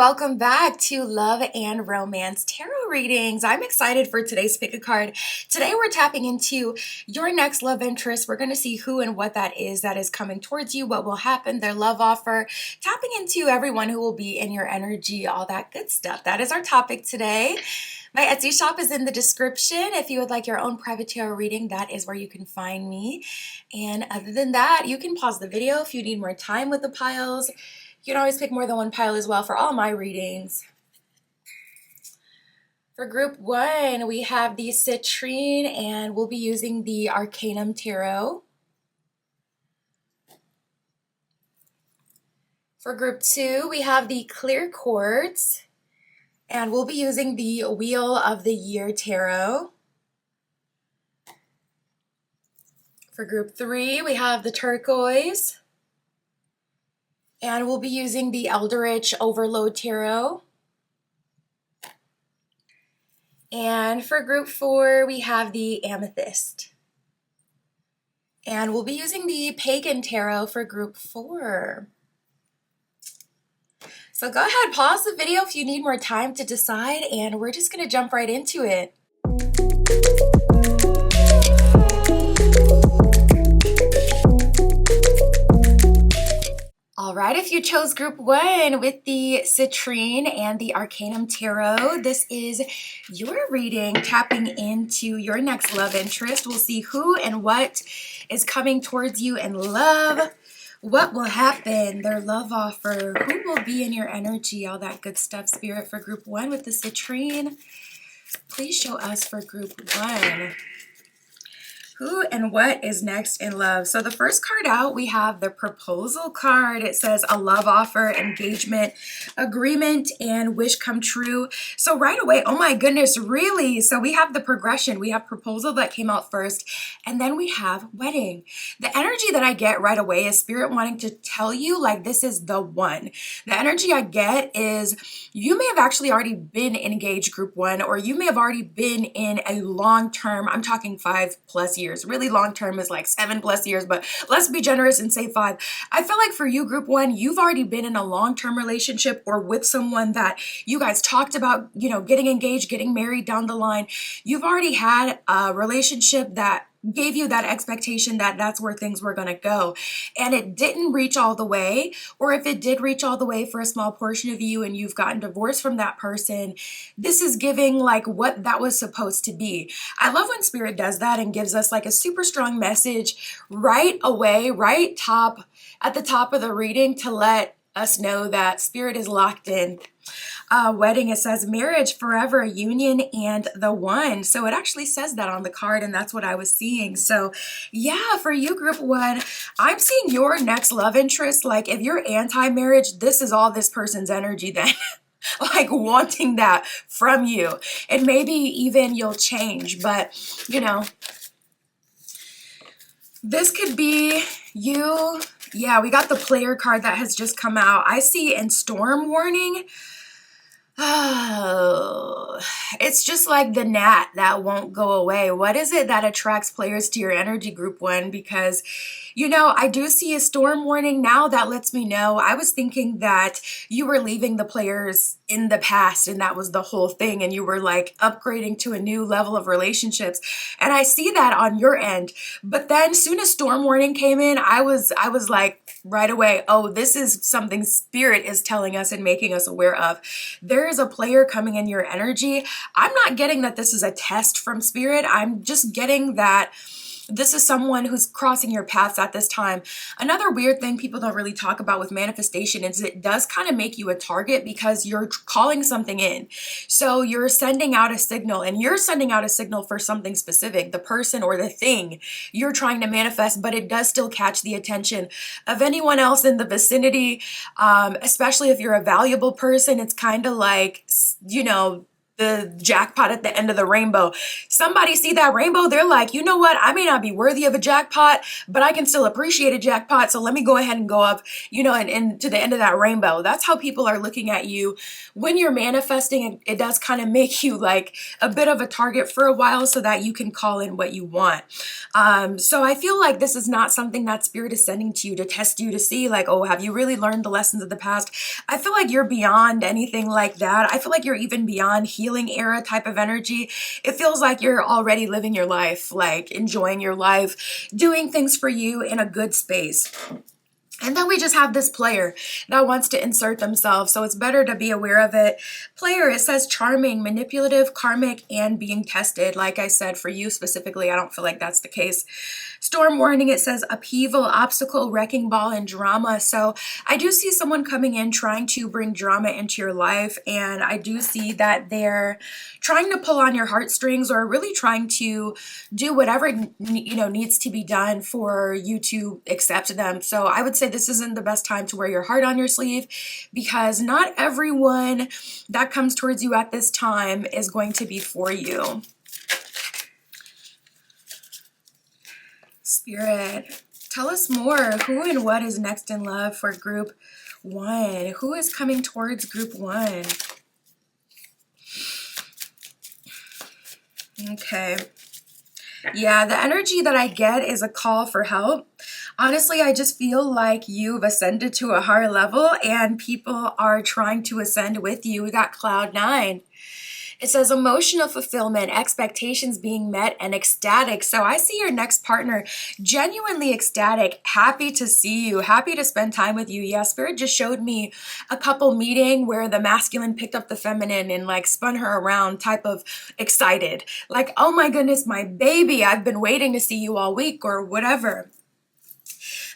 welcome back to Love and Romance Tarot Readings. I'm excited for today's pick a card. Today we're tapping into your next love interest. We're going to see who and what that is coming towards you, what will happen, their love offer, tapping into everyone who will be in your energy, all that good stuff. That is our topic today. My Etsy shop is in the description. If you would like your own private tarot reading, that is where you can find me. And other than that, you can pause the video if you need more time with the piles. You can always pick more than one pile as well for all my readings. For group one, we have the Citrine, and we'll be using the Arcanum Tarot. For group two, we have the Clear Quartz, and we'll be using the Wheel of the Year Tarot. For group three, we have the Turquoise, and we'll be using the Eldritch Overload Tarot. And for group four, we have the Amethyst. And we'll be using the Pagan Tarot for group four. So go ahead, pause the video if you need more time to decide, and we're just going to jump right into it. All right, if you chose group one with the Citrine and the Arcanum Tarot, this is your reading, tapping into your next love interest. We'll see who and what is coming towards you in love, what will happen, their love offer, who will be in your energy, all that good stuff. Spirit, for group one with the Citrine, please show us for group one. Who and what is next in love? So the first card out, we have the proposal card. It says a love offer, engagement, agreement, and wish come true. So right away, oh my goodness, really? So we have the progression. We have proposal that came out first, and then we have wedding. The energy that I get right away is Spirit wanting to tell you, like, this is the one. The energy I get is you may have actually already been engaged, group one, or you may have already been in a long-term, I'm talking 5+ years. Really long term is like 7+ years, but let's be generous and say 5. I feel like for you, group one, you've already been in a long-term relationship or with someone that you guys talked about, getting engaged, getting married down the line. You've already had a relationship that gave you that expectation that that's where things were going to go, and it didn't reach all the way, or if it did reach all the way for a small portion of you and you've gotten divorced from that person, this is giving like what that was supposed to be. I love when Spirit does that and gives us like a super strong message right away, at the top of the reading, to let us know that Spirit is locked in. Wedding, it says marriage, forever, union, and the one. So it actually says that on the card, and that's what I was seeing. So yeah, for you, group one, I'm seeing your next love interest. Like if you're anti-marriage, this is all this person's energy then. Like wanting that from you. And maybe even you'll change, but this could be you. Yeah, we got the player card that has just come out. I see in storm warning. Oh, it's just like the gnat that won't go away. What is it that attracts players to your energy, group one? Because, I do see a storm warning now that lets me know. I was thinking that you were leaving the players in the past and that was the whole thing, and you were like upgrading to a new level of relationships. And I see that on your end. But then soon as storm warning came in, I was like right away, oh, this is something Spirit is telling us and making us aware of. There is a player coming in your energy. I'm not getting that this is a test from Spirit. I'm just getting that this is someone who's crossing your paths at this time. Another weird thing people don't really talk about with manifestation is it does kind of make you a target because you're calling something in. So you're sending out a signal, and you're sending out a signal for something specific, the person or the thing you're trying to manifest, but it does still catch the attention of anyone else in the vicinity, especially if you're a valuable person. It's kind of like, the jackpot at the end of the rainbow. Somebody see that rainbow, they're like, you know what? I may not be worthy of a jackpot, but I can still appreciate a jackpot. So let me go ahead and go up, and to the end of that rainbow. That's how people are looking at you when you're manifesting. It does kind of make you like a bit of a target for a while so that you can call in what you want. So I feel like this is not something that Spirit is sending to you to test you to see like, oh, have you really learned the lessons of the past? I feel like you're beyond anything like that. I feel like you're even beyond healing era type of energy. It feels like you're already living your life, like enjoying your life, doing things for you in a good space. And then we just have this player that wants to insert themselves. So it's better to be aware of it. Player, it says charming, manipulative, karmic, and being tested. Like I said, for you specifically, I don't feel like that's the case. Storm warning, it says upheaval, obstacle, wrecking ball, and drama. So I do see someone coming in trying to bring drama into your life. And I do see that they're trying to pull on your heartstrings or really trying to do whatever, needs to be done for you to accept them. So I would say this isn't the best time to wear your heart on your sleeve, because not everyone that comes towards you at this time is going to be for you. Spirit, tell us more. Who and what is next in love for group 1? Who is coming towards group 1? Okay. Yeah, the energy that I get is a call for help. Honestly, I just feel like you've ascended to a higher level and people are trying to ascend with you. We got cloud 9. It says emotional fulfillment, expectations being met, and ecstatic. So I see your next partner genuinely ecstatic, happy to see you, happy to spend time with you. Yeah, Spirit just showed me a couple meeting where the masculine picked up the feminine and like spun her around, type of excited. Like, oh my goodness, my baby, I've been waiting to see you all week or whatever.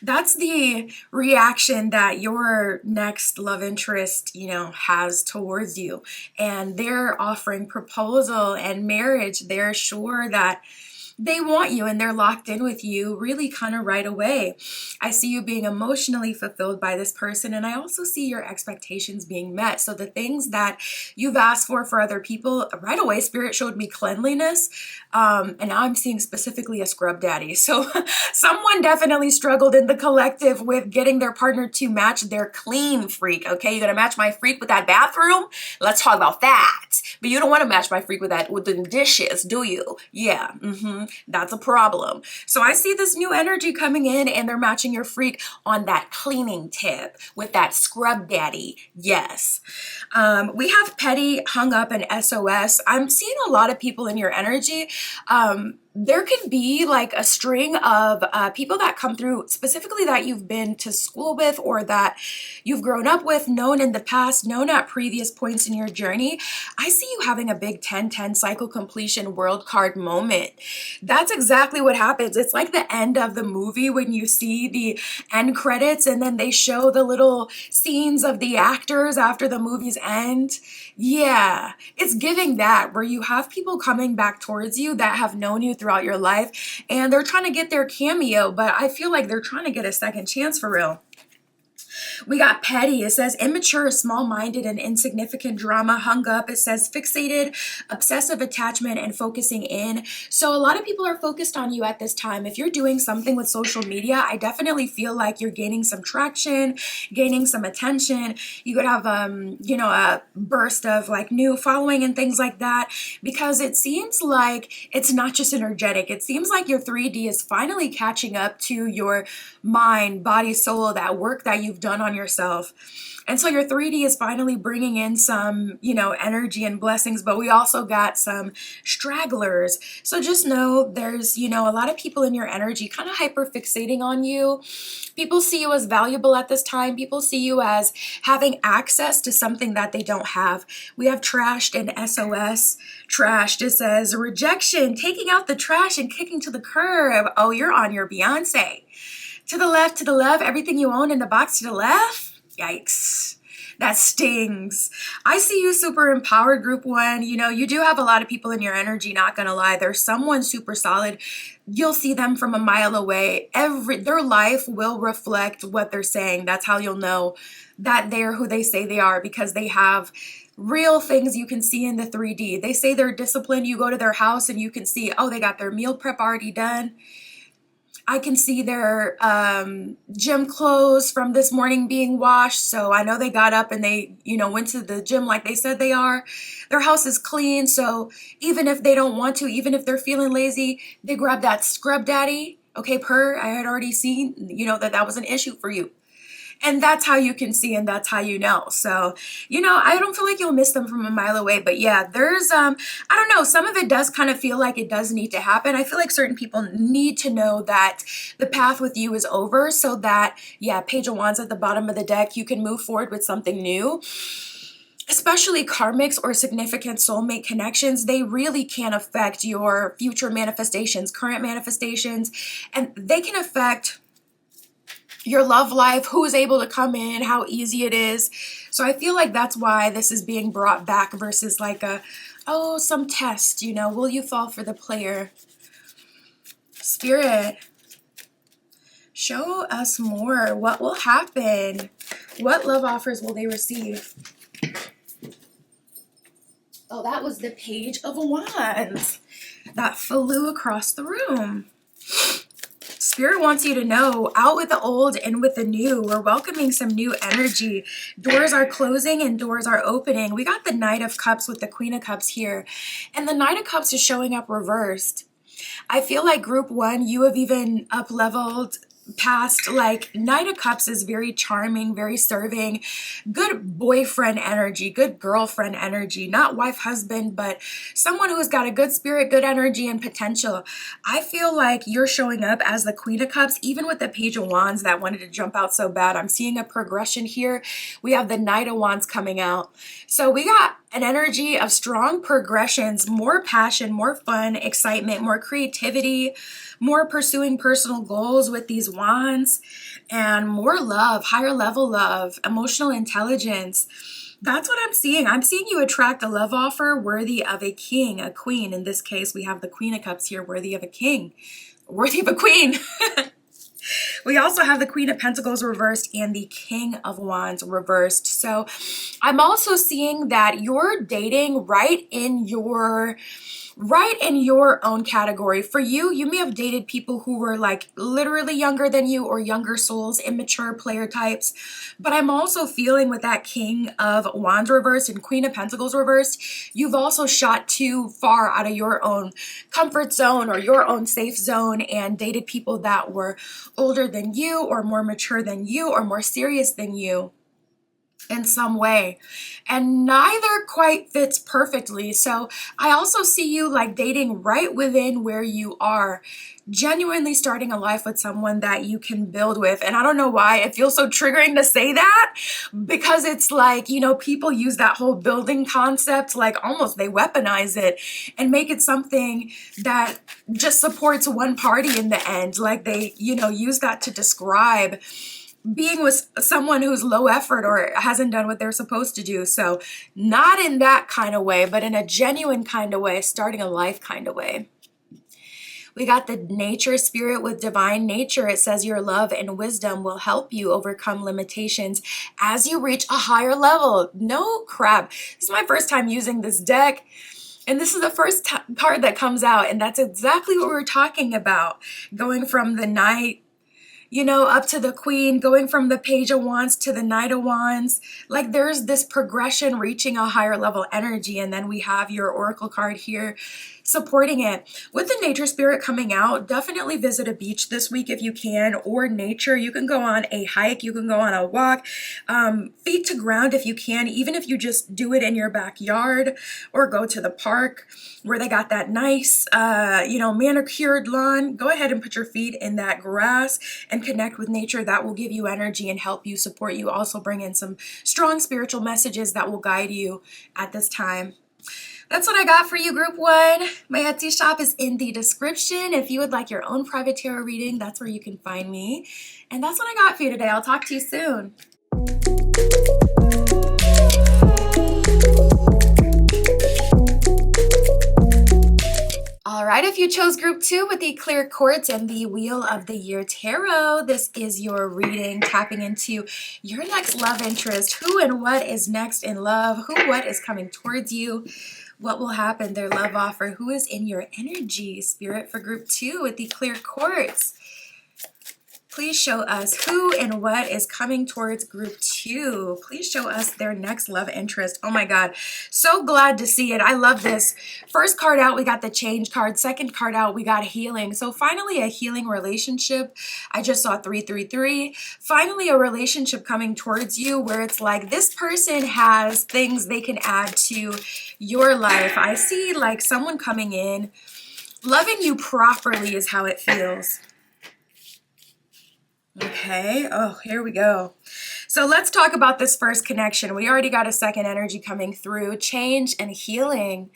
That's the reaction that your next love interest, has towards you. And they're offering proposal and marriage. They're sure that they want you and they're locked in with you really kind of right away. I see you being emotionally fulfilled by this person, and I also see your expectations being met. So the things that you've asked for other people, right away Spirit showed me cleanliness, and now I'm seeing specifically a scrub daddy. So someone definitely struggled in the collective with getting their partner to match their clean freak. Okay, you're gonna match my freak with that bathroom? Let's talk about that. But you don't want to match my freak with the dishes, do you? Yeah, that's a problem. So I see this new energy coming in and they're matching your freak on that cleaning tip with that scrub daddy. Yes. We have petty, hung up, and SOS. I'm seeing a lot of people in your energy. There can be like a string of people that come through specifically that you've been to school with or that you've grown up with, known in the past, known at previous points in your journey. I see you having a big 10-10 cycle completion world card moment. That's exactly what happens. It's like the end of the movie when you see the end credits and then they show the little scenes of the actors after the movie's end. Yeah, it's giving that, where you have people coming back towards you that have known you throughout your life and they're trying to get their cameo, but I feel like they're trying to get a second chance for real. We got petty. It says immature, small-minded, and insignificant drama. Hung up. It says fixated, obsessive attachment, and focusing in. So a lot of people are focused on you at this time. If you're doing something with social media, I definitely feel like you're gaining some traction, gaining some attention. You could have, a burst of like new following and things like that, because it seems like it's not just energetic. It seems like your 3D is finally catching up to your mind, body, soul, that work that you've done on yourself. And so your 3D is finally bringing in some, energy and blessings, but we also got some stragglers. So just know there's, a lot of people in your energy kind of hyper fixating on you. People see you as valuable at this time. People see you as having access to something that they don't have. We have trashed and SOS. Trashed, it says rejection, taking out the trash and kicking to the curb. Oh, you're on your Beyonce. To the left, everything you own in the box to the left. Yikes. That stings. I see you super empowered, group 1. You do have a lot of people in your energy, not gonna lie. There's someone super solid. You'll see them from a mile away. Their life will reflect what they're saying. That's how you'll know that they're who they say they are, because they have real things you can see in the 3D. They say they're disciplined. You go to their house and you can see, oh, they got their meal prep already done. I can see their gym clothes from this morning being washed. So I know they got up and they, went to the gym like they said they are. Their house is clean. So even if they don't want to, even if they're feeling lazy, they grab that scrub daddy. Okay, I had already seen, that was an issue for you. And that's how you can see, and that's how you know. So, I don't feel like you'll miss them from a mile away. But yeah, there's, I don't know, some of it does kind of feel like it does need to happen. I feel like certain people need to know that the path with you is over so that, yeah, Page of Wands at the bottom of the deck, you can move forward with something new. Especially karmics or significant soulmate connections, they really can affect your future manifestations, current manifestations, and they can affect your love life, who is able to come in, how easy it is. So I feel like that's why this is being brought back versus like some test, will you fall for the player? Spirit, show us more. What will happen? What love offers will they receive? Oh, that was the Page of Wands that flew across the room. Spirit wants you to know, out with the old and with the new. We're welcoming some new energy. Doors are closing and doors are opening. We got the Knight of Cups with the Queen of Cups here. And the Knight of Cups is showing up reversed. I feel like group one, you have even up-leveled past, like Knight of Cups is very charming, very serving, good boyfriend energy, good girlfriend energy, not wife, husband, but someone who's got a good spirit, good energy, and potential. I feel like you're showing up as the Queen of Cups, even with the Page of Wands that wanted to jump out so bad. I'm seeing a progression here. We have the Knight of Wands coming out. So we got an energy of strong progressions, more passion, more fun, excitement, more creativity, more pursuing personal goals with these wands, and more love, higher level love, emotional intelligence. That's what I'm seeing. I'm seeing you attract a love offer worthy of a king, a queen. In this case, we have the Queen of Cups here, worthy of a king, worthy of a queen. We also have the Queen of Pentacles reversed and the King of Wands reversed. So I'm also seeing that you're dating right in your own category. For you, you may have dated people who were like literally younger than you or younger souls, immature player types. But I'm also feeling with that King of Wands reversed and Queen of Pentacles reversed, you've also shot too far out of your own comfort zone or your own safe zone and dated people that were older than you or more mature than you or more serious than you in some way, and neither quite fits perfectly. So I also see you like dating right within where you are, genuinely starting a life with someone that you can build with. And I don't know why it feels so triggering to say that, because it's like, people use that whole building concept, like almost they weaponize it and make it something that just supports one party in the end. Like they, use that to describe being with someone who's low effort or hasn't done what they're supposed to do. So not in that kind of way, but in a genuine kind of way, starting a life kind of way. We got the Nature Spirit with Divine Nature. It says your love and wisdom will help you overcome limitations as you reach a higher level. No crap. This is my first time using this deck. And this is the first card that comes out. And that's exactly what we're talking about. Going from the Knight, up to the Queen, going from the Page of Wands to the Knight of Wands. Like there's this progression reaching a higher level energy. And then we have your Oracle card here supporting it. With the Nature Spirit coming out, definitely visit a beach this week if you can, or nature. You can go on a hike, you can go on a walk, feet to ground if you can, even if you just do it in your backyard, or go to the park where they got that nice, manicured lawn. Go ahead and put your feet in that grass and connect with nature. That will give you energy and help you, support you, also bring in some strong spiritual messages that will guide you at this time. That's what I got for you, Group 1. My Etsy shop is in the description. If you would like your own private tarot reading, that's where you can find me. And that's what I got for you today. I'll talk to you soon. All right, if you chose group 2 with the clear quartz and the Wheel of the Year Tarot, this is your reading, tapping into your next love interest. Who and what is next in love? Who, what is coming towards you? What will happen? Their love offer. Who is in your energy? Spirit for group 2 with the clear quartz. Please show us who and what is coming towards group 2. Please show us their next love interest. Oh my God. So glad to see it. I love this. First card out, we got the change card. Second card out, we got healing. So finally a healing relationship. I just saw 333. Finally a relationship coming towards you where it's like this person has things they can add to your life. I see like someone coming in, loving you properly is how it feels. Okay, oh, here we go. So let's talk about this first connection. We already got a second energy coming through, change and healing.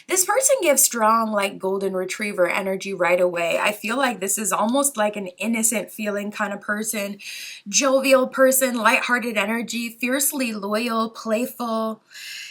This person gives strong, like golden retriever energy right away. I feel like this is almost like an innocent feeling kind of person, jovial person, lighthearted energy, fiercely loyal, playful.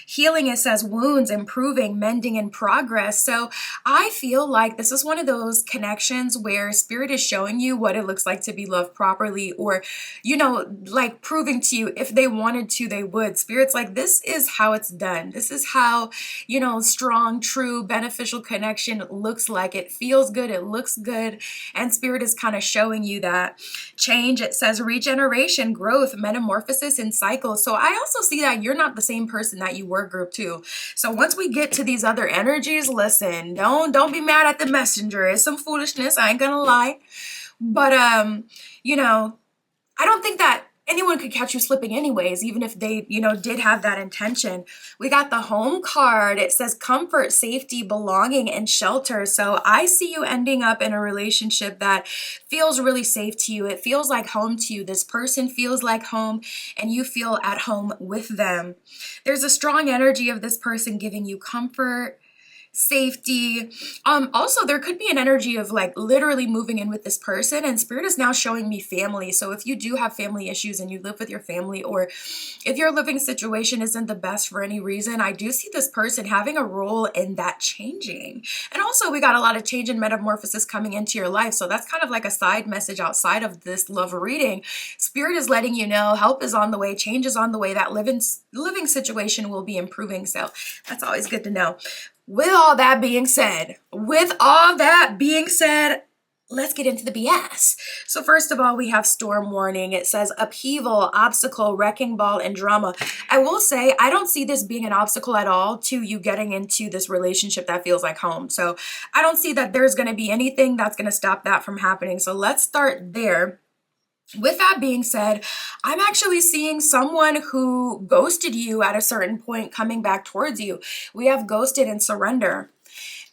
Healing, it says wounds, improving, mending, and progress. So I feel like this is one of those connections where spirit is showing you what it looks like to be loved properly, or, you know, like proving to you if they wanted to, they would. Spirit's like, this is how it's done. This is how, you know, strong, true, beneficial connection looks like. It feels good. It looks good. And spirit is kind of showing you that. Change, it says regeneration, growth, metamorphosis, and cycles. So I also see that you're not the same person that you were group 2. So once we get to these other energies, listen, don't be mad at the messenger. It's some foolishness, I ain't gonna lie. But you know, I don't think that anyone could catch you slipping anyways, even if they, you know, did have that intention. We got the home card. It says comfort, safety, belonging, and shelter. So I see you ending up in a relationship that feels really safe to you. It feels like home to you. This person feels like home and you feel at home with them. There's a strong energy of this person giving you comfort, safety. Also, there could be an energy of like literally moving in with this person, and spirit is now showing me family. So if you do have family issues and you live with your family, or if your living situation isn't the best for any reason, I do see this person having a role in that changing. And also we got a lot of change and metamorphosis coming into your life. So that's kind of like a side message outside of this love reading. Spirit is letting you know help is on the way, change is on the way, that living situation will be improving. So that's always good to know. With all that being said, let's get into the BS. So first of all, we have storm warning. It says upheaval, obstacle, wrecking ball, and drama. I will say, I don't see this being an obstacle at all to you getting into this relationship that feels like home. So I don't see that there's going to be anything that's going to stop that from happening. So let's start there. With that being said, I'm actually seeing someone who ghosted you at a certain point coming back towards you. We have ghosted and surrender.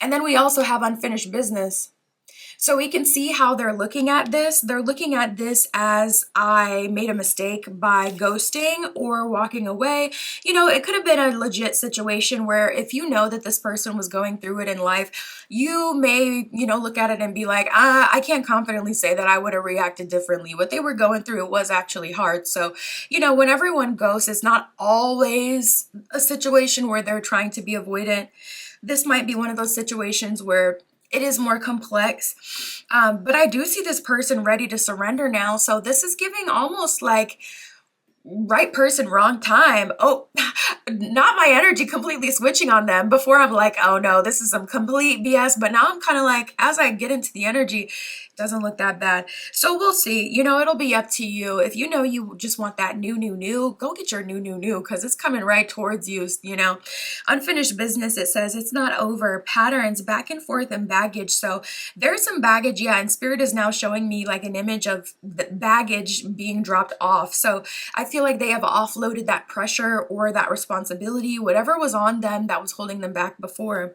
And then we also have unfinished business. So we can see how they're looking at this. They're looking at this as I made a mistake by ghosting or walking away. You know, it could have been a legit situation where if you know that this person was going through it in life, you may, you know, look at it and be like, I can't confidently say that I would have reacted differently. What they were going through, it was actually hard. So, you know, when everyone ghosts, it's not always a situation where they're trying to be avoidant. This might be one of those situations where it is more complex, but I do see this person ready to surrender now. So this is giving almost like right person, wrong time. Oh, not my energy completely switching on them. Before I'm like, oh no, this is some complete BS. But now I'm kind of like, as I get into the energy, it doesn't look that bad. So we'll see. You know, it'll be up to you. If you know you just want that new, go get your new, because it's coming right towards you, you know. Unfinished business, it says it's not over. Patterns, back and forth, and baggage. So there's some baggage, yeah, and spirit is now showing me like an image of the baggage being dropped off. So I feel like they have offloaded that pressure or that responsibility, whatever was on them that was holding them back before.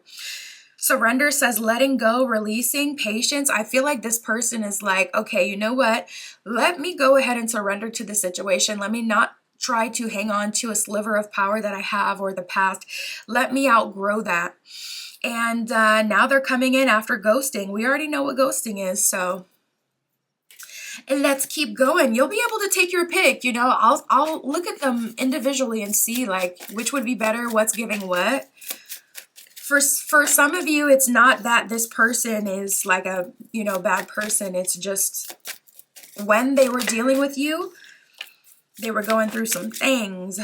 Surrender says letting go, releasing, patience. I feel like this person is like, okay, you know what? Let me go ahead and surrender to the situation. Let me not try to hang on to a sliver of power that I have or the past. Let me outgrow that. And now they're coming in after ghosting. We already know what ghosting is, so let's keep going. You'll be able to take your pick. You know, I'll look at them individually and see like which would be better, what's giving what. for some of you, it's not that this person is like a, bad person. It's just when they were dealing with you, they were going through some things.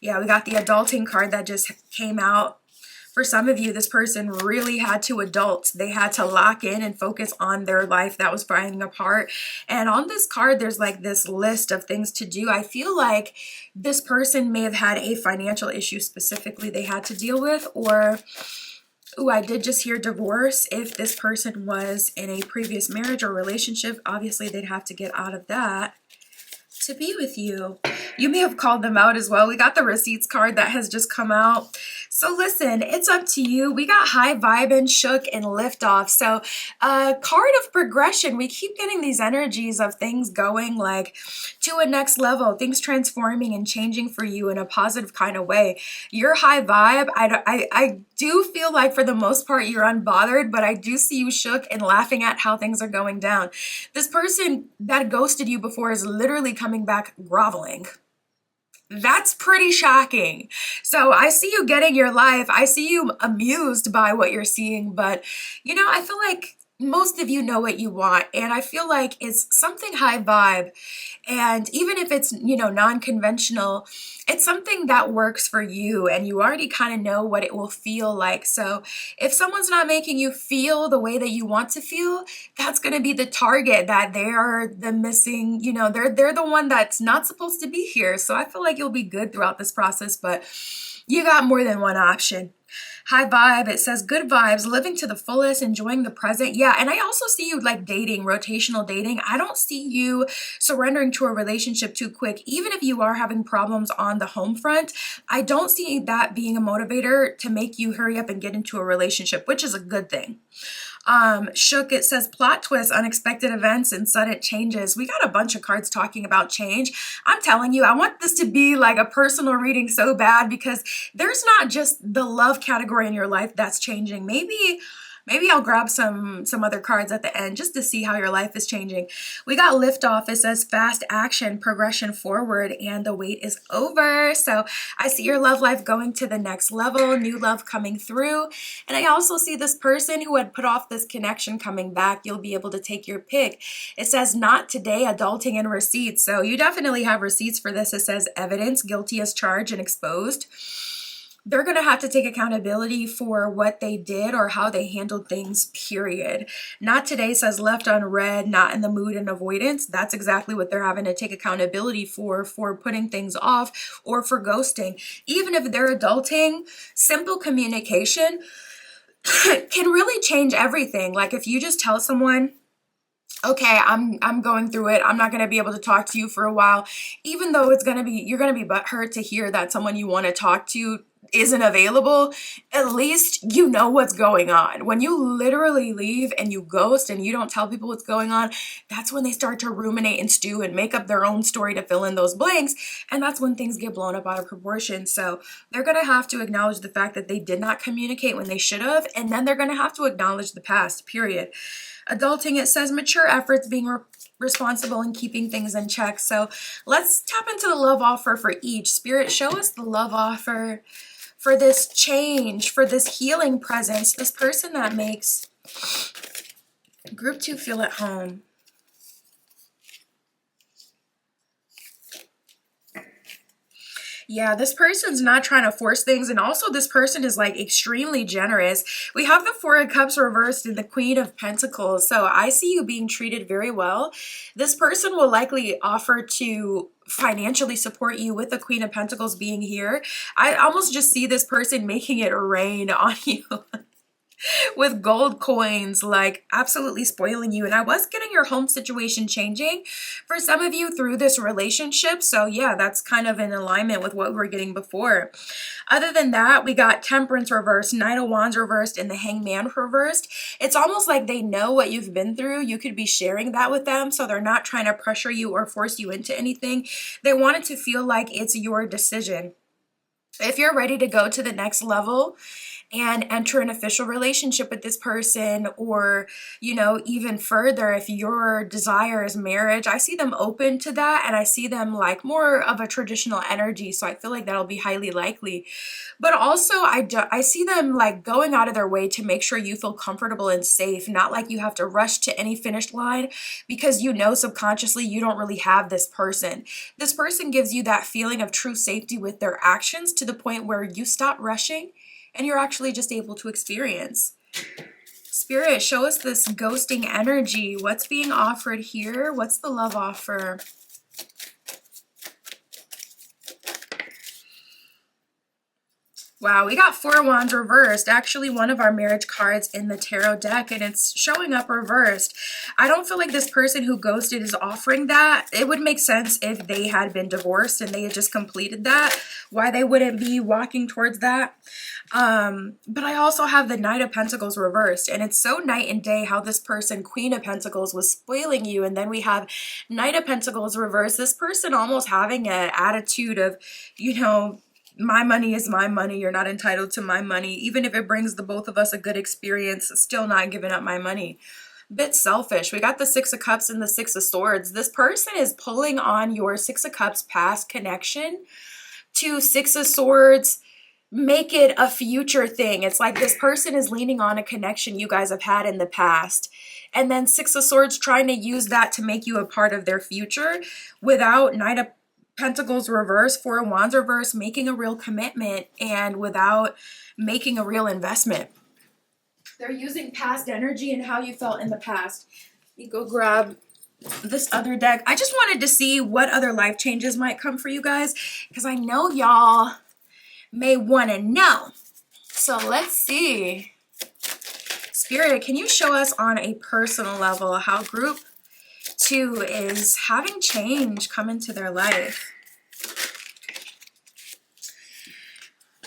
Yeah, we got the adulting card that just came out. For some of you, this person really had to adult. They had to lock in and focus on their life that was falling apart. And on this card, there's like this list of things to do. I feel like this person may have had a financial issue specifically they had to deal with, or, ooh, I did just hear divorce. If this person was in a previous marriage or relationship, obviously they'd have to get out of that to be with you. You may have called them out as well. We got the receipts card that has just come out. So listen, it's up to you. We got high vibe and shook and lift off. So card of progression. We keep getting these energies of things going like to a next level, things transforming and changing for you in a positive kind of way. You're high vibe. I do feel like for the most part you're unbothered, but I do see you shook and laughing at how things are going down. This person that ghosted you before is literally coming back groveling. That's pretty shocking. So I see you getting your life. I see you amused by what you're seeing, but I feel like most of you know what you want, and I feel like it's something high vibe. And even if it's, non-conventional, it's something that works for you, and you already kind of know what it will feel like. So if someone's not making you feel the way that you want to feel, that's going to be the target, that they're the missing, they're the one that's not supposed to be here. So I feel like you'll be good throughout this process, but you got more than one option. High vibe, it says good vibes, living to the fullest, enjoying the present. Yeah, and I also see you like dating, rotational dating. I don't see you surrendering to a relationship too quick. Even if you are having problems on the home front, I don't see that being a motivator to make you hurry up and get into a relationship, which is a good thing. Shook, it says plot twists, unexpected events, and sudden changes. We got a bunch of cards talking about change. I'm telling you, I want this to be like a personal reading so bad, because there's not just the love category in your life that's changing. Maybe I'll grab some other cards at the end just to see how your life is changing. We got lift off. It says fast action, progression forward, and the wait is over. So I see your love life going to the next level, new love coming through. And I also see this person who had put off this connection coming back. You'll be able to take your pick. It says not today, adulting and receipts. So you definitely have receipts for this. It says evidence, guilty as charged and exposed. They're going to have to take accountability for what they did or how they handled things, period. Not today says left unread, not in the mood, and avoidance. That's exactly what they're having to take accountability for putting things off or for ghosting. Even if they're adulting, simple communication can really change everything. Like if you just tell someone, okay, I'm going through it, I'm not going to be able to talk to you for a while, even though you're going to be butthurt to hear that someone you want to talk to isn't available, at least you know what's going on. When you literally leave and you ghost and you don't tell people what's going on, that's when they start to ruminate and stew and make up their own story to fill in those blanks, and that's when things get blown up out of proportion. So they're going to have to acknowledge the fact that they did not communicate when they should have, and then they're going to have to acknowledge the past, period. Adulting, it says mature efforts, being responsible and keeping things in check. So let's tap into the love offer for each. Spirit, show us the love offer for this change, for this healing presence, this person that makes group 2 feel at home. Yeah, this person's not trying to force things, and also this person is like extremely generous. We have the 4 of Cups reversed and the Queen of Pentacles, so I see you being treated very well. This person will likely offer to financially support you with the Queen of Pentacles being here. I almost just see this person making it rain on you. With gold coins, like absolutely spoiling you. And I was getting your home situation changing for some of you through this relationship. So yeah, that's kind of in alignment with what we were getting before. Other than that, we got Temperance reversed, Knight of Wands reversed, and the Hangman reversed. It's almost like they know what you've been through. You could be sharing that with them, so they're not trying to pressure you or force you into anything. They want it to feel like it's your decision. If you're ready to go to the next level and enter an official relationship with this person, or, you know, even further, if your desire is marriage, I see them open to that, and I see them like more of a traditional energy. So I feel like that'll be highly likely. But also I see them like going out of their way to make sure you feel comfortable and safe, not like you have to rush to any finish line, because you know subconsciously you don't really have this person. This person gives you that feeling of true safety with their actions, to the point where you stop rushing and you're actually just able to experience. Spirit, show us this ghosting energy. What's being offered here? What's the love offer? Wow, we got Four of Wands reversed. Actually, one of our marriage cards in the tarot deck, and it's showing up reversed. I don't feel like this person who ghosted is offering that. It would make sense if they had been divorced and they had just completed that, why they wouldn't be walking towards that. But I also have the Knight of Pentacles reversed, and it's so night and day how this person, Queen of Pentacles, was spoiling you, and then we have Knight of Pentacles reversed. This person almost having an attitude of, you know, my money is my money. You're not entitled to my money. Even if it brings the both of us a good experience, still not giving up my money. Bit selfish. We got the Six of Cups and the Six of Swords. This person is pulling on your Six of Cups past connection to Six of Swords. Make it a future thing. It's like this person is leaning on a connection you guys have had in the past. And then Six of Swords trying to use that to make you a part of their future, without Knight of Pentacles reverse, Four of Wands reverse, making a real commitment, and without making a real investment. They're using past energy and how you felt in the past. Let me go grab this other deck. I just wanted to see what other life changes might come for you guys, because I know y'all may want to know. So let's see. Spirit, can you show us on a personal level how group 2 is having change come into their life?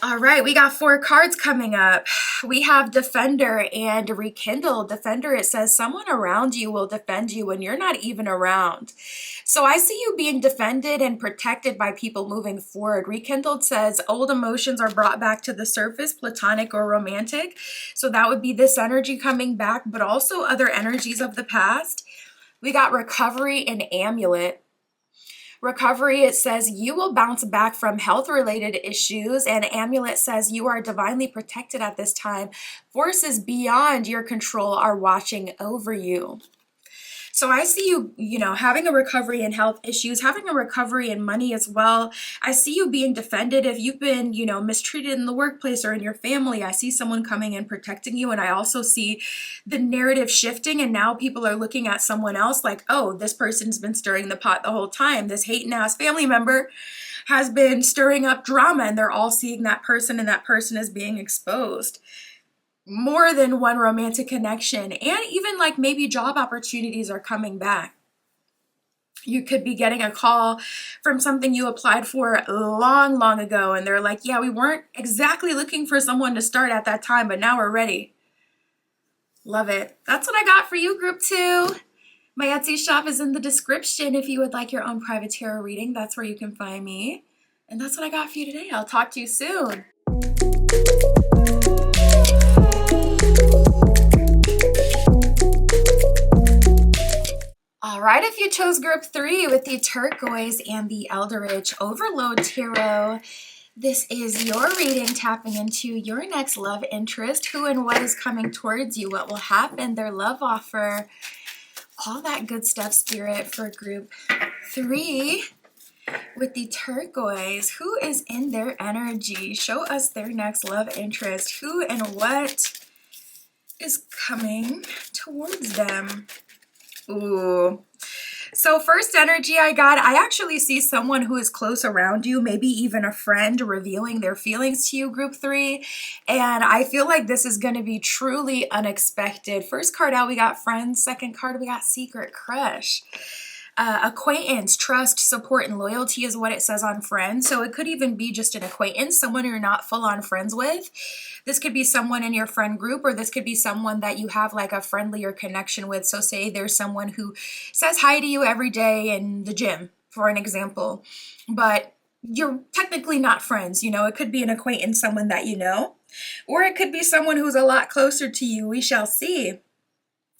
All right, we got 4 cards coming up. We have Defender and Rekindle. Defender, it says someone around you will defend you when you're not even around. So I see you being defended and protected by people moving forward. Rekindled says old emotions are brought back to the surface, platonic or romantic. So that would be this energy coming back, but also other energies of the past. We got Recovery and Amulet. Recovery, it says you will bounce back from health-related issues, and Amulet says you are divinely protected at this time. Forces beyond your control are watching over you. So I see you, you know, having a recovery in health issues, having a recovery in money as well. I see you being defended if you've been, you know, mistreated in the workplace or in your family. I see someone coming and protecting you. And I also see the narrative shifting, and now people are looking at someone else like, oh, this person's been stirring the pot the whole time. This hating ass family member has been stirring up drama, and they're all seeing that person, and that person is being exposed. More than one romantic connection, and even like maybe job opportunities are coming back. You could be getting a call from something you applied for long ago, and they're like, yeah, we weren't exactly looking for someone to start at that time, but now we're ready. Love it. That's what I got for you, group 2. My Etsy shop is in the description. If you would like your own private tarot reading, that's where you can find me. And that's what I got for you today. I'll talk to you soon. All right, if you chose group 3 with the turquoise and the Eldritch Overload Tarot, this is your reading, tapping into your next love interest, who and what is coming towards you, what will happen, their love offer, all that good stuff, Spirit, for group 3 with the turquoise. Who is in their energy? Show us their next love interest. Who and what is coming towards them? Ooh. So first energy I got, I actually see someone who is close around you, maybe even a friend, revealing their feelings to you, group 3. And I feel like this is going to be truly unexpected. First card out, we got friends. Second card, we got secret crush. Acquaintance, trust, support, and loyalty is what it says on friends. So it could even be just an acquaintance, someone you're not full on friends with. This could be someone in your friend group, or this could be someone that you have like a friendlier connection with. So say there's someone who says hi to you every day in the gym, for an example, but you're technically not friends. You know, it could be an acquaintance, someone that you know. Or it could be someone who's a lot closer to you. We shall see.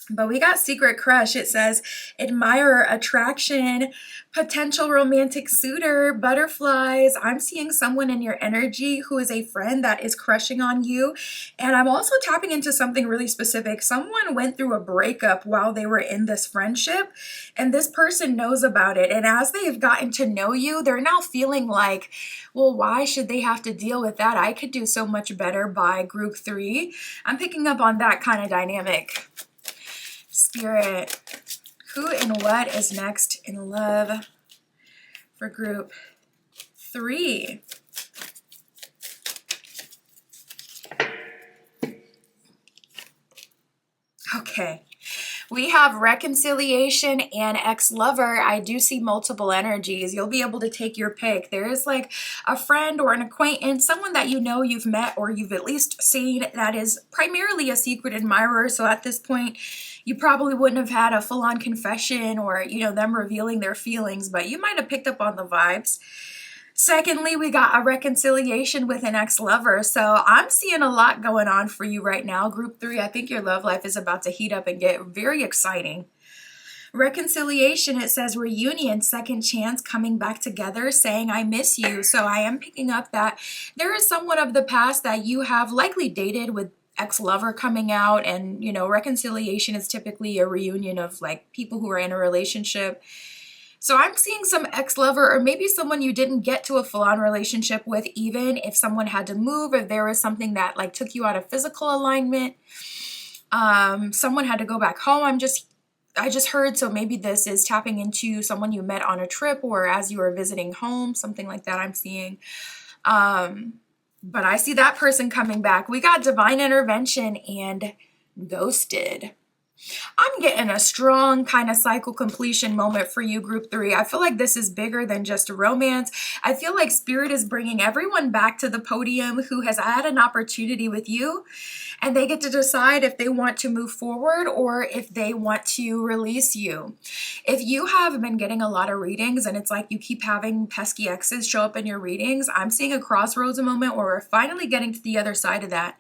But we got secret crush. It says admirer, attraction, potential romantic suitor, butterflies. I'm seeing someone in your energy who is a friend that is crushing on you. And I'm also tapping into something really specific. Someone went through a breakup while they were in this friendship, and this person knows about it. And as they've gotten to know you, they're now feeling like, well, why should they have to deal with that? I could do so much better by group 3. I'm picking up on that kind of dynamic. Spirit, who and what is next in love for group 3? Okay. We have reconciliation and ex-lover. I do see multiple energies. You'll be able to take your pick. There is like a friend or an acquaintance, someone that you know you've met or you've at least seen that is primarily a secret admirer. So at this point, you probably wouldn't have had a full-on confession or, them revealing their feelings, but you might have picked up on the vibes. Secondly, we got a reconciliation with an ex-lover. So I'm seeing a lot going on for you right now. Group 3, I think your love life is about to heat up and get very exciting. Reconciliation, it says reunion, second chance, coming back together, saying I miss you. So I am picking up that there is someone of the past that you have likely dated with ex-lover coming out, and reconciliation is typically a reunion of like people who are in a relationship. So I'm seeing some ex-lover or maybe someone you didn't get to a full-on relationship with, even if someone had to move, if there was something that like took you out of physical alignment, someone had to go back home. I just heard, so maybe this is tapping into someone you met on a trip or as you were visiting home, something like that I'm seeing. But I see that person coming back. We got divine intervention and ghosted. I'm getting a strong kind of cycle completion moment for you, group 3. I feel like this is bigger than just a romance. I feel like Spirit is bringing everyone back to the podium who has had an opportunity with you, and they get to decide if they want to move forward or if they want to release you. If you have been getting a lot of readings and it's like you keep having pesky exes show up in your readings, I'm seeing a crossroads moment where we're finally getting to the other side of that.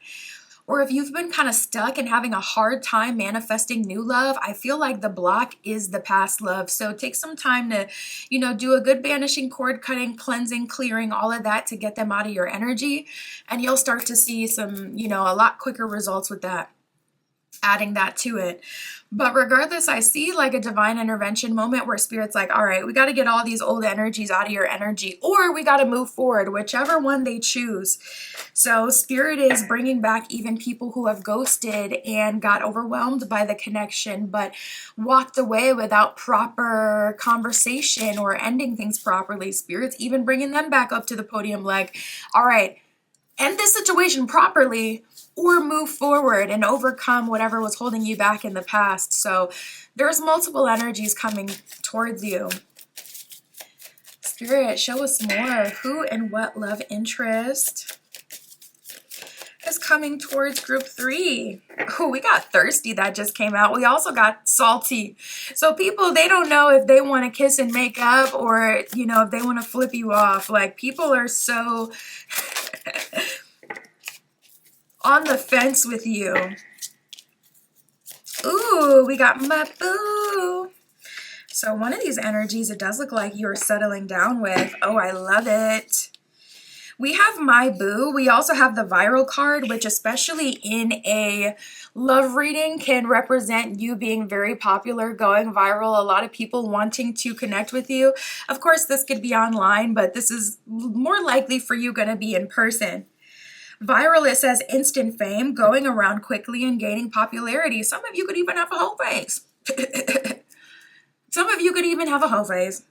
Or if you've been kind of stuck and having a hard time manifesting new love, I feel like the block is the past love. So take some time to, do a good banishing, cord cutting, cleansing, clearing, all of that to get them out of your energy. And you'll start to see some, a lot quicker results with that, adding that to it. But regardless, I see like a divine intervention moment where Spirit's like, all right, we got to get all these old energies out of your energy, or we got to move forward, whichever one they choose. So Spirit is bringing back even people who have ghosted and got overwhelmed by the connection, but walked away without proper conversation or ending things properly. Spirit's even bringing them back up to the podium like, all right, end this situation properly or move forward and overcome whatever was holding you back in the past. So there's multiple energies coming towards you. Spirit, show us more. Who and what love interest is coming towards group 3? Oh, we got thirsty that just came out. We also got salty. So people, they don't know if they want to kiss and make up or, if they want to flip you off. Like people are so on the fence with you. Ooh, we got my boo. So one of these energies, it does look like you're settling down with. Oh, I love it. We have my boo. We also have the viral card, which especially in a love reading can represent you being very popular, going viral, a lot of people wanting to connect with you. Of course, this could be online, but this is more likely for you going to be in person. Viral, it says instant fame, going around quickly and gaining popularity. Some of you could even have a whole phase. Some of you could even have a whole phase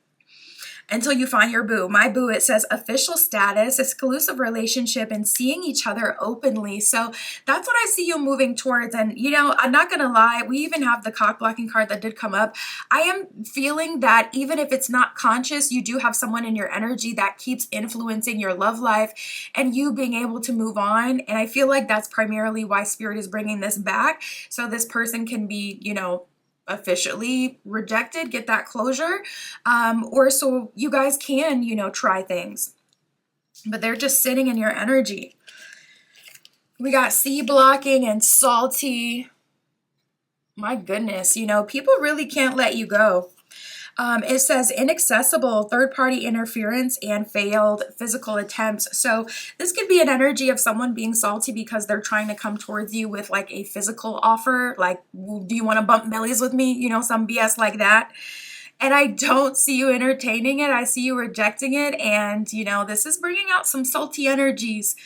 until you find your boo. My boo, it says official status, exclusive relationship, and seeing each other openly. So that's what I see you moving towards. And, I'm not going to lie, we even have the cock blocking card that did come up. I am feeling that even if it's not conscious, you do have someone in your energy that keeps influencing your love life and you being able to move on. And I feel like that's primarily why Spirit is bringing this back. So this person can be, officially rejected, get that closure, or so you guys can, try things. But they're just sitting in your energy. We got C blocking and salty. My goodness, you know, people really can't let you go. It says inaccessible, third-party interference, and failed physical attempts. So this could be an energy of someone being salty because they're trying to come towards you with like a physical offer, like, do you want to bump bellies with me? You know, some BS like that. And I don't see you entertaining it. I see you rejecting it. And, you know, this is bringing out some salty energies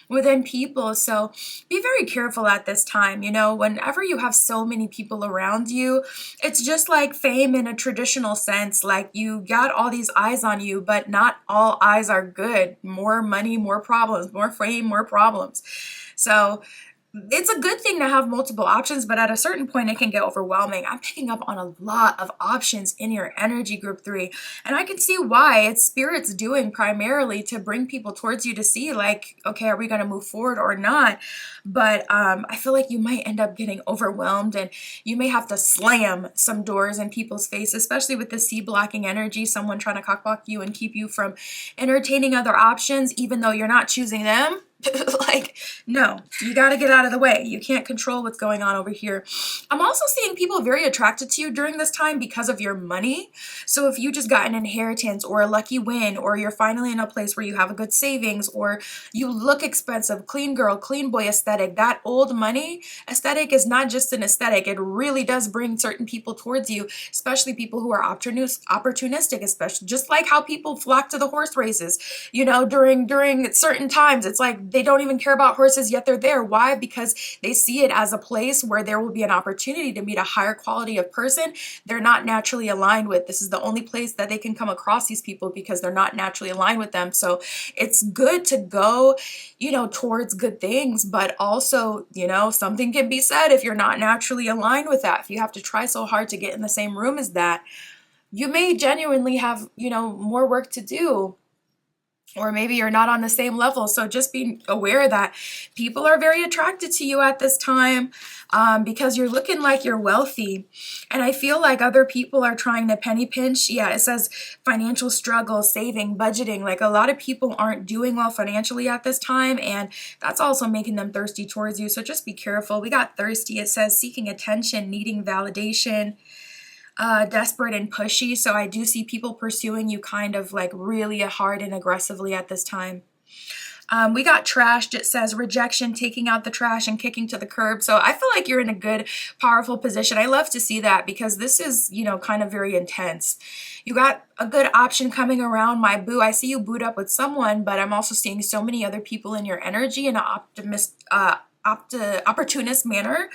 within people. So be very careful at this time. You know, whenever you have so many people around you, it's just like fame in a traditional sense. Like you got all these eyes on you, but not all eyes are good. More money, more problems, more fame, more problems. So it's a good thing to have multiple options, but at a certain point it can get overwhelming. I'm picking up on a lot of options in your energy, group 3, and I can see why. It's spirits doing primarily to bring people towards you to see like, okay, are we going to move forward or not? But I feel like you might end up getting overwhelmed and you may have to slam some doors in people's face, especially with the C blocking energy, someone trying to cockblock you and keep you from entertaining other options even though you're not choosing them. Like, no, you got to get out of the way. You can't control what's going on over here. I'm also seeing people very attracted to you during this time because of your money. So if you just got an inheritance or a lucky win, or you're finally in a place where you have a good savings, or you look expensive, clean girl, clean boy aesthetic, that old money aesthetic is not just an aesthetic. It really does bring certain people towards you, especially people who are opportunistic, especially just like how people flock to the horse races, you know, during certain times. It's like they don't even care about horses, yet they're there. Why? Because they see it as a place where there will be an opportunity to meet a higher quality of person they're not naturally aligned with. This is the only place that they can come across these people because they're not naturally aligned with them. So it's good to go, you know, towards good things, but also, you know, something can be said if you're not naturally aligned with that. If you have to try so hard to get in the same room as that, you may genuinely have, you know, more work to do. Or maybe you're not on the same level. So just be aware that people are very attracted to you at this time because you're looking like you're wealthy. And I feel like other people are trying to penny pinch. Yeah, it says financial struggle, saving, budgeting. Like a lot of people aren't doing well financially at this time. And that's also making them thirsty towards you. So just be careful. We got thirsty. It says seeking attention, needing validation. Desperate and pushy. So I do see people pursuing you kind of like really hard and aggressively at this time. We got trashed. It says rejection, taking out the trash and kicking to the curb. So I feel like you're in a good, powerful position. I love to see that because this is, you know, kind of very intense. You got a good option coming around, my boo. I see you booed up with someone, but I'm also seeing so many other people in your energy in an opportunist manner.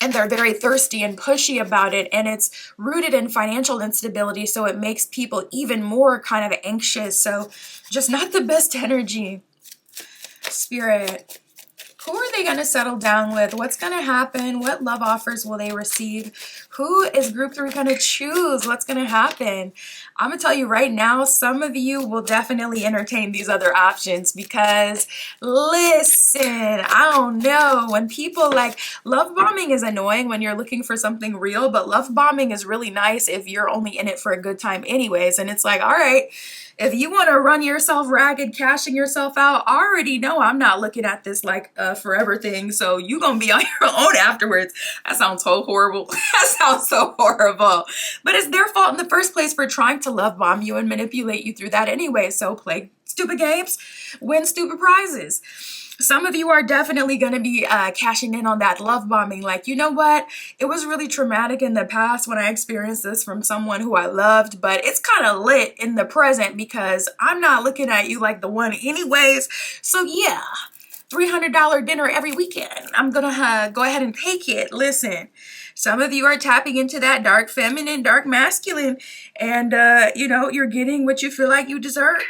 And they're very thirsty and pushy about it, and it's rooted in financial instability, so it makes people even more kind of anxious. So just not the best energy. Spirit, who are they going to settle down with? What's going to happen? What love offers will they receive? Who is group 3 going to choose? What's going to happen? I'm going to tell you right now, some of you will definitely entertain these other options because, listen, I don't know. When people like, love bombing is annoying when you're looking for something real, but love bombing is really nice if you're only in it for a good time anyways. And it's like, all right, if you want to run yourself ragged, cashing yourself out, I already know I'm not looking at this like a forever thing. So you going to be on your own afterwards. That sounds so horrible. That sounds so horrible. But it's their fault in the first place for trying to love bomb you and manipulate you through that anyway. So play stupid games, win stupid prizes. Some of you are definitely going to be cashing in on that love bombing. Like, you know what? It was really traumatic in the past when I experienced this from someone who I loved, but it's kind of lit in the present because I'm not looking at you like the one anyways. So yeah, $300 dinner every weekend. I'm going to go ahead and take it. Listen, some of you are tapping into that dark feminine, dark masculine, and, you know, you're getting what you feel like you deserve.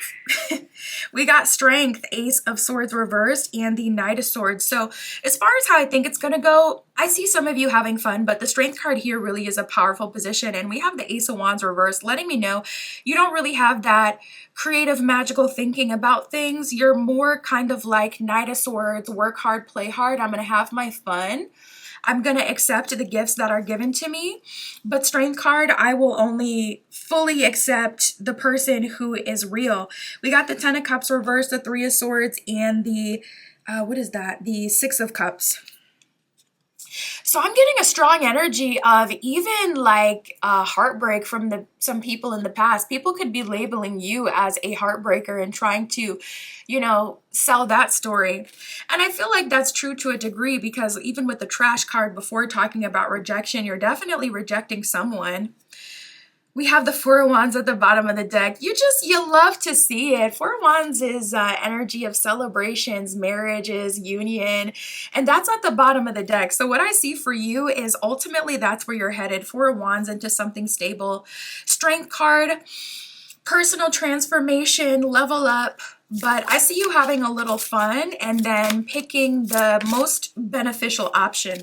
We got strength, Ace of Swords reversed, and the Knight of Swords. So as far as how I think it's going to go, I see some of you having fun, but the strength card here really is a powerful position. And we have the Ace of Wands reversed, letting me know you don't really have that creative, magical thinking about things. You're more kind of like Knight of Swords, work hard, play hard. I'm going to have my fun. I'm going to accept the gifts that are given to me. But strength card, I will only fully accept the person who is real. We got the 10 of Cups reversed, the 3 of Swords, and the what is that? The Six of Cups. So I'm getting a strong energy of even like heartbreak from some people in the past. People could be labeling you as a heartbreaker and trying to, sell that story. And I feel like that's true to a degree, because even with the trash card before talking about rejection, you're definitely rejecting someone. We have the Four of Wands at the bottom of the deck. You love to see it. Four of Wands is energy of celebrations, marriages, union, and that's at the bottom of the deck. So what I see for you is ultimately that's where you're headed. Four of Wands into something stable. Strength card, personal transformation, level up. But I see you having a little fun and then picking the most beneficial option.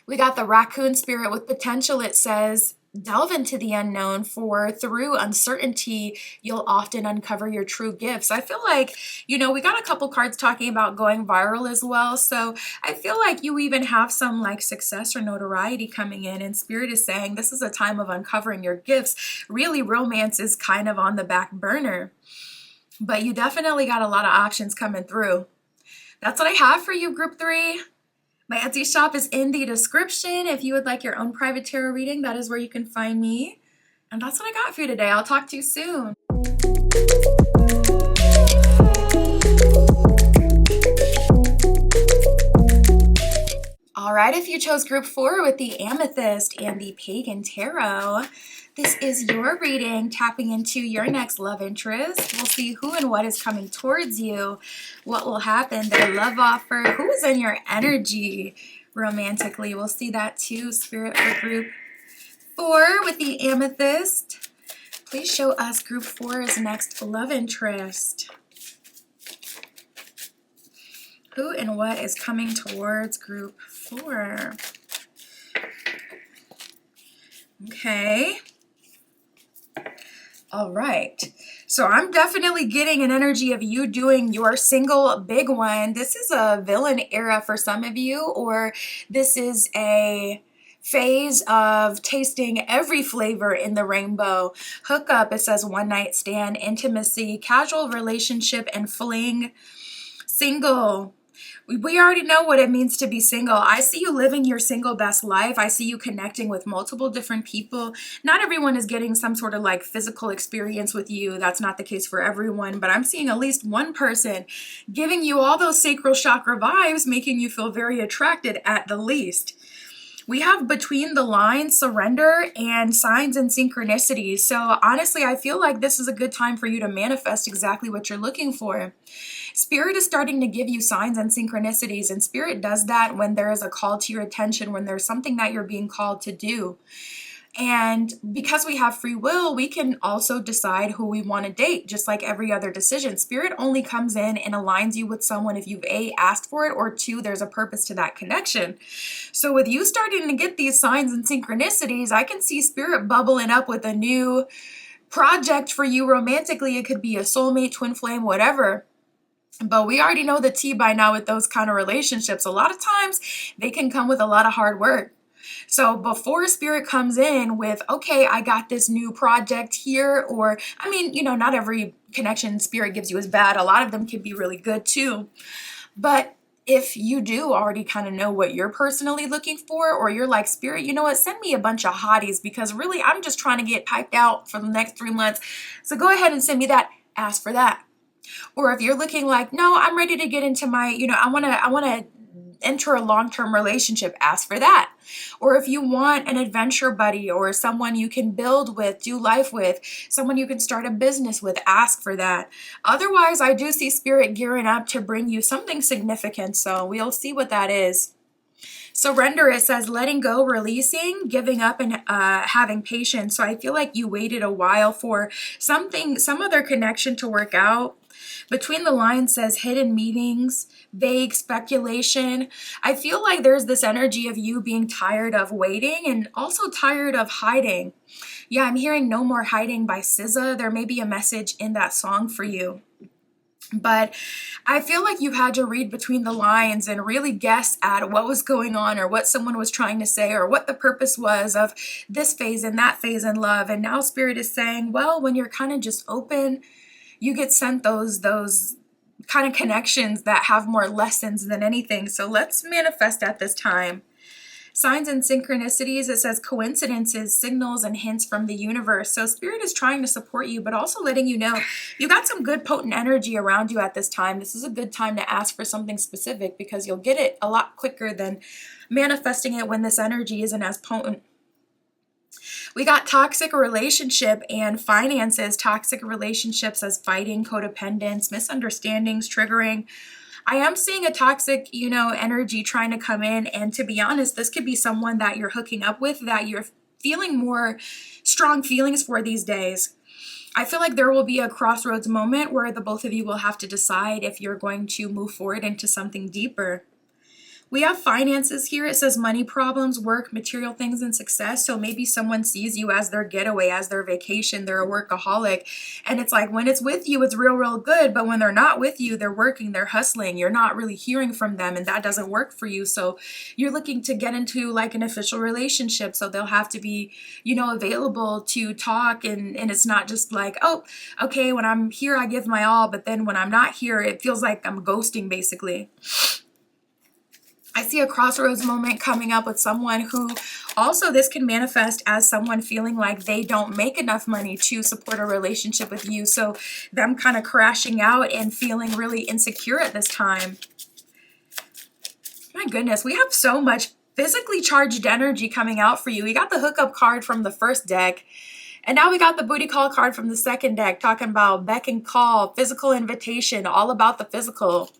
We got the Raccoon Spirit with potential. It says, delve into the unknown, for through uncertainty, you'll often uncover your true gifts. I feel like, we got a couple cards talking about going viral as well. So I feel like you even have some like success or notoriety coming in, and Spirit is saying this is a time of uncovering your gifts. Really, romance is kind of on the back burner, but you definitely got a lot of options coming through. That's what I have for you, Group 3. My Etsy shop is in the description. If you would like your own private tarot reading, that is where you can find me. And that's what I got for you today. I'll talk to you soon. All right, if you chose Group 4 with the Amethyst and the Pagan Tarot, this is your reading, tapping into your next love interest. We'll see who and what is coming towards you, what will happen, their love offer, who is in your energy romantically. We'll see that too, Spirit, for Group 4 with the Amethyst. Please show us Group 4's next love interest. Who and what is coming towards Group 4? Okay. All right. So I'm definitely getting an energy of you doing your single big one. This is a villain era for some of you, or this is a phase of tasting every flavor in the rainbow. Hookup, it says one night stand, intimacy, casual relationship, and fling. Single. We already know what it means to be single. I see you living your single best life. I see you connecting with multiple different people. Not everyone is getting some sort of like physical experience with you. That's not the case for everyone, but I'm seeing at least one person giving you all those sacral chakra vibes, making you feel very attracted at the least. We have between the lines, surrender, and signs and synchronicities. So honestly, I feel like this is a good time for you to manifest exactly what you're looking for. Spirit is starting to give you signs and synchronicities, and Spirit does that when there is a call to your attention, when there's something that you're being called to do. And because we have free will, we can also decide who we want to date, just like every other decision. Spirit only comes in and aligns you with someone if you've A, asked for it, or 2, there's a purpose to that connection. So with you starting to get these signs and synchronicities, I can see Spirit bubbling up with a new project for you romantically. It could be a soulmate, twin flame, whatever. But we already know the tea by now with those kind of relationships. A lot of times they can come with a lot of hard work. So before Spirit comes in with, okay, I got this new project here, or, not every connection Spirit gives you is bad. A lot of them can be really good too. But if you do already kind of know what you're personally looking for, or you're like, Spirit, you know what, send me a bunch of hotties, because really I'm just trying to get piped out for the next 3 months. So go ahead and send me that. Ask for that. Or if you're looking like, no, I'm ready to get into my, I want to enter a long-term relationship, ask for that. Or if you want an adventure buddy or someone you can build with, do life with, someone you can start a business with, ask for that. Otherwise, I do see Spirit gearing up to bring you something significant. So we'll see what that is. Surrender, it says letting go, releasing, giving up, and having patience. So I feel like you waited a while for some other connection to work out. Between the lines says hidden meetings, vague speculation. I feel like there's this energy of you being tired of waiting and also tired of hiding. Yeah, I'm hearing No More Hiding by SZA. There may be a message in that song for you. But I feel like you had to read between the lines and really guess at what was going on, or what someone was trying to say, or what the purpose was of this phase and that phase in love. And now Spirit is saying, well, when you're kind of just open, you get sent those kind of connections that have more lessons than anything. So let's manifest at this time. Signs and synchronicities, it says coincidences, signals, and hints from the universe. So Spirit is trying to support you, but also letting you know you got some good potent energy around you at this time. This is a good time to ask for something specific because you'll get it a lot quicker than manifesting it when this energy isn't as potent. We got toxic relationship and finances. Toxic relationships as fighting, codependence, misunderstandings, triggering. I am seeing a toxic, energy trying to come in. And to be honest, this could be someone that you're hooking up with that you're feeling more strong feelings for these days. I feel like there will be a crossroads moment where the both of you will have to decide if you're going to move forward into something deeper. We have finances here. It says money problems, work, material things, and success. So maybe someone sees you as their getaway, as their vacation. They're a workaholic. And it's like when it's with you, it's real, real good. But when they're not with you, they're working, they're hustling. You're not really hearing from them, and that doesn't work for you. So you're looking to get into like an official relationship. So they'll have to be, available to talk. And it's not just like, oh, okay, when I'm here, I give my all. But then when I'm not here, it feels like I'm ghosting basically. I see a crossroads moment coming up with someone who also this can manifest as someone feeling like they don't make enough money to support a relationship with you. So them kind of crashing out and feeling really insecure at this time. My goodness, we have so much physically charged energy coming out for you. We got the hookup card from the first deck. And now we got the booty call card from the second deck, talking about beck and call, physical invitation, all about the physical.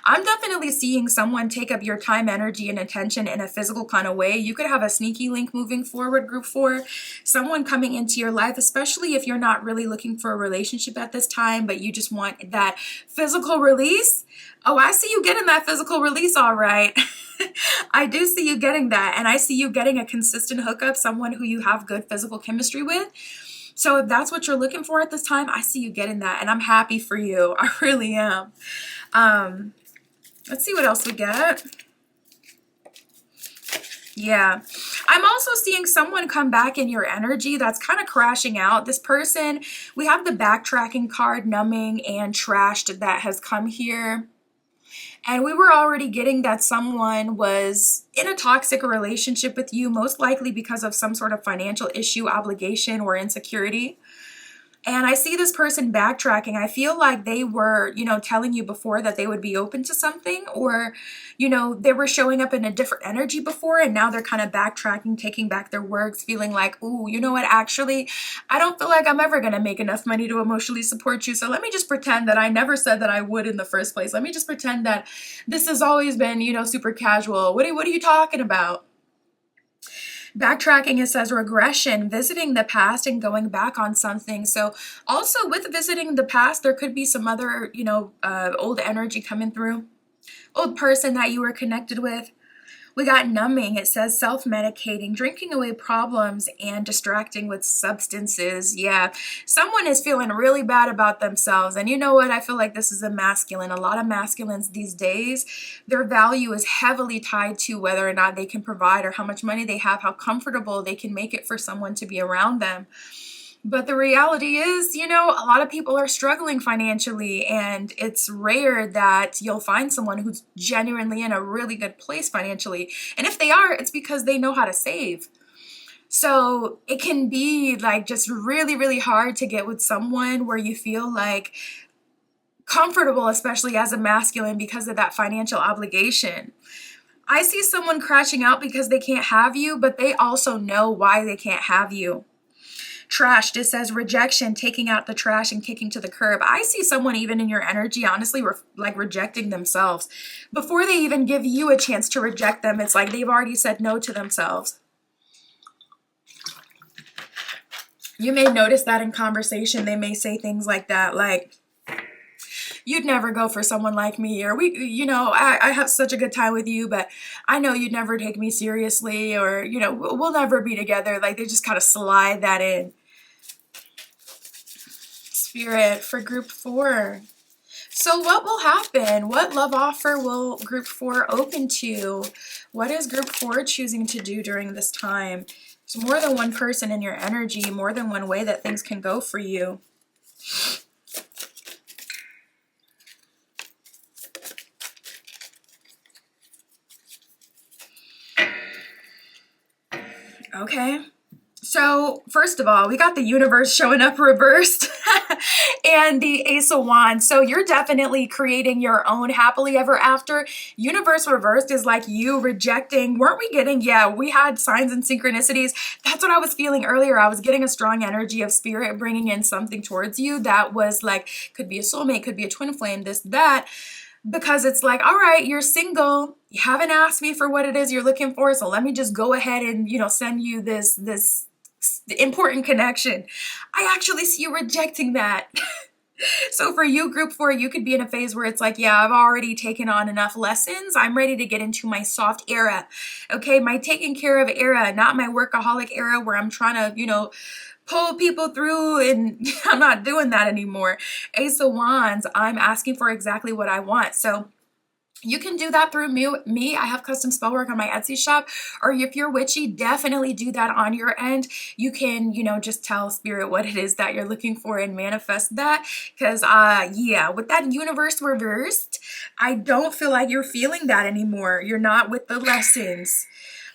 I'm definitely seeing someone take up your time, energy, and attention in a physical kind of way. You could have a sneaky link moving forward, group 4. Someone coming into your life, especially if you're not really looking for a relationship at this time, but you just want that physical release. Oh, I see you getting that physical release, all right. I do see you getting that. And I see you getting a consistent hookup, someone who you have good physical chemistry with. So if that's what you're looking for at this time, I see you getting that. And I'm happy for you. I really am. Let's see what else we get. Yeah. I'm also seeing someone come back in your energy that's kind of crashing out. This person, we have the backtracking card, numbing and trashed, that has come here. And we were already getting that someone was in a toxic relationship with you, most likely because of some sort of financial issue, obligation, or insecurity. And I see this person backtracking. I feel like they were, telling you before that they would be open to something, or, they were showing up in a different energy before, and now they're kind of backtracking, taking back their words, feeling like, ooh, you know what, actually, I don't feel like I'm ever going to make enough money to emotionally support you. So let me just pretend that I never said that I would in the first place. Let me just pretend that this has always been, super casual. What are you talking about? Backtracking, it says regression, visiting the past and going back on something. So also with visiting the past, there could be some other, old energy coming through, old person that you were connected with. We got numbing. It says self-medicating, drinking away problems, and distracting with substances. Yeah, someone is feeling really bad about themselves. And you know what? I feel like this is a masculine. A lot of masculines these days, their value is heavily tied to whether or not they can provide or how much money they have, how comfortable they can make it for someone to be around them. But the reality is, a lot of people are struggling financially, and it's rare that you'll find someone who's genuinely in a really good place financially. And if they are, it's because they know how to save. So it can be like just really, really hard to get with someone where you feel like comfortable, especially as a masculine, because of that financial obligation. I see someone crashing out because they can't have you, but they also know why they can't have you. Trashed, it says rejection, taking out the trash and kicking to the curb. I see someone even in your energy, honestly, like rejecting themselves. Before they even give you a chance to reject them, it's like they've already said no to themselves. You may notice that in conversation, they may say things like that, like, you'd never go for someone like me, or I have such a good time with you, but I know you'd never take me seriously, or, we'll never be together. Like they just kind of slide that in. Spirit for group 4. So what will happen? What love offer will group 4 open to? What is group 4 choosing to do during this time? There's more than one person in your energy, more than one way that things can go for you. Okay. So first of all, we got the universe showing up reversed and the Ace of Wands. So you're definitely creating your own happily ever after. Universe reversed is like you rejecting, weren't we getting, yeah, we had signs and synchronicities. That's what I was feeling earlier. I was getting a strong energy of spirit bringing in something towards you that was like, could be a soulmate, could be a twin flame, this, that. Because it's like, all right, you're single. You haven't asked me for what it is you're looking for. So let me just go ahead and, send you this important connection. I actually see you rejecting that. So for you, group 4, you could be in a phase where it's like, yeah, I've already taken on enough lessons. I'm ready to get into my soft era. Okay, my taking care of era, not my workaholic era where I'm trying to, pull people through, and I'm not doing that anymore. Ace of Wands, I'm asking for exactly what I want. So you can do that through me. I have custom spell work on my Etsy shop, or if you're witchy, definitely do that on your end. You can, just tell spirit what it is that you're looking for and manifest that. Because, yeah, with that universe reversed, I don't feel like you're feeling that anymore. You're not with the lessons.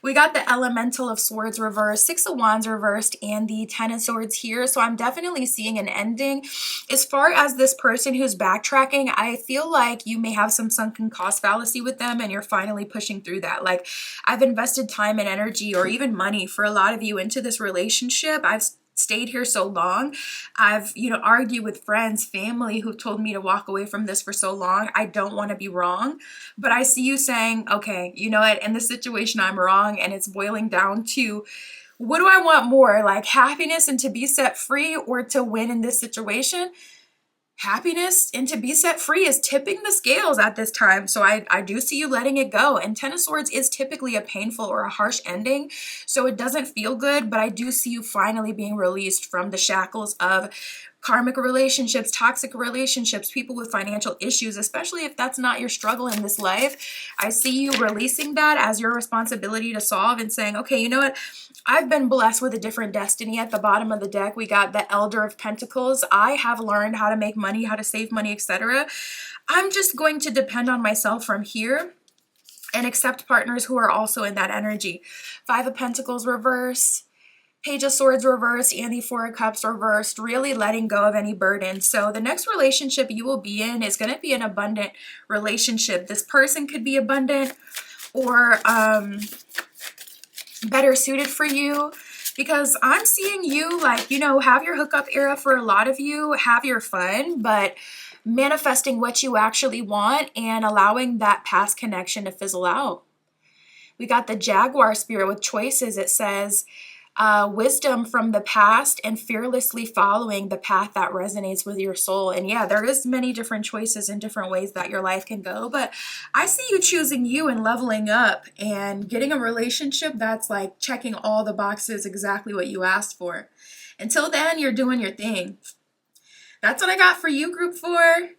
We got the Elemental of Swords reversed, Six of Wands reversed, and the Ten of Swords here. So I'm definitely seeing an ending. As far as this person who's backtracking, I feel like you may have some sunken cost fallacy with them and you're finally pushing through that. Like, I've invested time and energy or even money for a lot of you into this relationship. I've stayed here so long. I've, argued with friends, family who've told me to walk away from this for so long. I don't want to be wrong, but I see you saying, okay, you know what, in this situation I'm wrong, and it's boiling down to, what do I want more, like happiness and to be set free, or to win in this situation? Happiness and to be set free is tipping the scales at this time. So I do see you letting it go. And Ten of Swords is typically a painful or a harsh ending. So it doesn't feel good, but I do see you finally being released from the shackles of karmic relationships, toxic relationships, people with financial issues, especially if that's not your struggle in this life. I see you releasing that as your responsibility to solve and saying, okay, you know what? I've been blessed with a different destiny. At the bottom of the deck, we got the Elder of Pentacles. I have learned how to make money, how to save money, etc. I'm just going to depend on myself from here and accept partners who are also in that energy. Five of Pentacles reverse, Page of Swords reversed, and the Four of Cups reversed, really letting go of any burden. So the next relationship you will be in is going to be an abundant relationship. This person could be abundant or better suited for you, because I'm seeing you like, have your hookup era for a lot of you, have your fun, but manifesting what you actually want and allowing that past connection to fizzle out. We got the Jaguar spirit with choices. It says, wisdom from the past and fearlessly following the path that resonates with your soul. And yeah, there is many different choices and different ways that your life can go, but I see you choosing you and leveling up and getting a relationship that's like checking all the boxes, exactly what you asked for. Until then, you're doing your thing. That's what I got for you, group 4.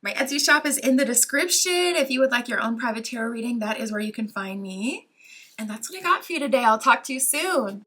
My Etsy shop is in the description. If you would like your own private tarot reading, that is where you can find me. And that's what I got for you today. I'll talk to you soon.